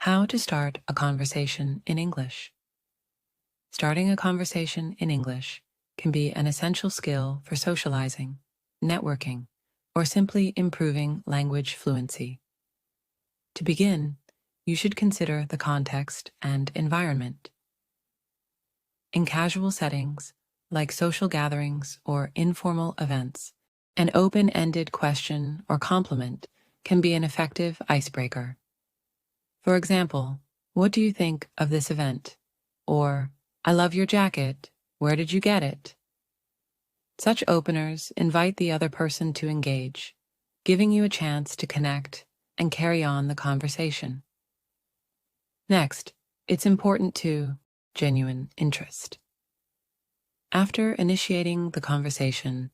How to start a conversation in English. Starting a conversation in English can be an essential skill for socializing, networking, or simply improving language fluency. To begin, you should consider the context and environment. In casual settings, like social gatherings or informal events, an open-ended question or compliment can be an effective icebreaker. For example, what do you think of this event? Or, I love your jacket. Where did you get it? Such openers invite the other person to engage, giving you a chance to connect and carry on the conversation. Next, it's important to genuine interest. After initiating the conversation,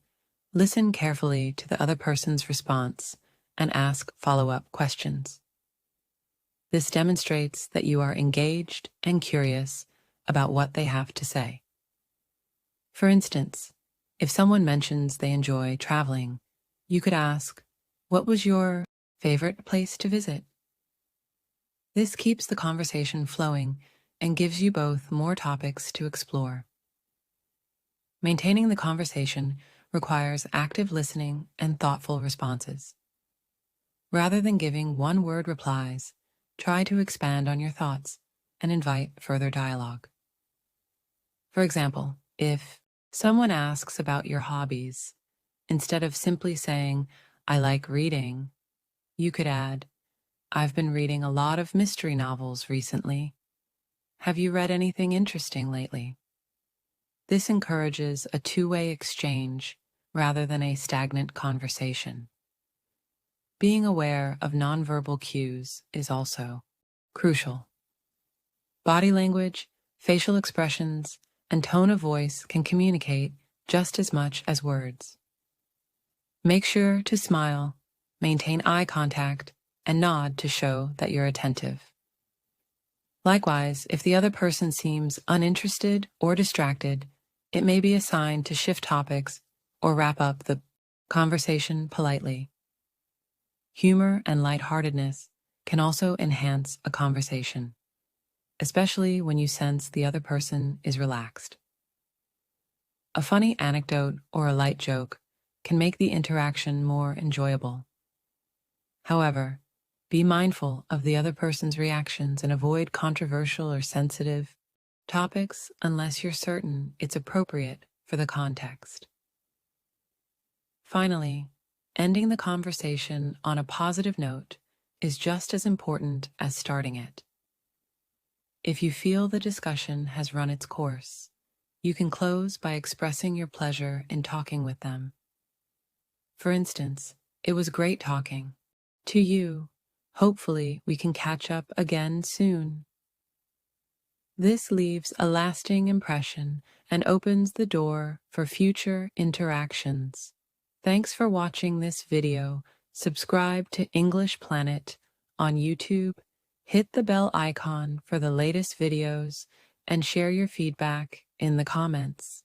listen carefully to the other person's response and ask follow-up questions. This demonstrates that you are engaged and curious about what they have to say. For instance, if someone mentions they enjoy traveling, you could ask, "What was your favorite place to visit?" This keeps the conversation flowing and gives you both more topics to explore. Maintaining the conversation requires active listening and thoughtful responses. Rather than giving one-word replies, try to expand on your thoughts and invite further dialogue. For example, if someone asks about your hobbies, instead of simply saying, "I like reading," you could add, "I've been reading a lot of mystery novels recently. Have you read anything interesting lately?" This encourages a two-way exchange rather than a stagnant conversation. Being aware of nonverbal cues is also crucial. Body language, facial expressions, and tone of voice can communicate just as much as words. Make sure to smile, maintain eye contact, and nod to show that you're attentive. Likewise, if the other person seems uninterested or distracted, it may be a sign to shift topics or wrap up the conversation politely. Humor and lightheartedness can also enhance a conversation, especially when you sense the other person is relaxed. A funny anecdote or a light joke can make the interaction more enjoyable. However, be mindful of the other person's reactions and avoid controversial or sensitive topics unless you're certain it's appropriate for the context. Finally, ending the conversation on a positive note is just as important as starting it. If you feel the discussion has run its course, you can close by expressing your pleasure in talking with them. For instance, "It was great talking to you. Hopefully, we can catch up again soon." This leaves a lasting impression and opens the door for future interactions. Thanks for watching this video. Subscribe to English Planet on YouTube, hit the bell icon for the latest videos, and share your feedback in the comments.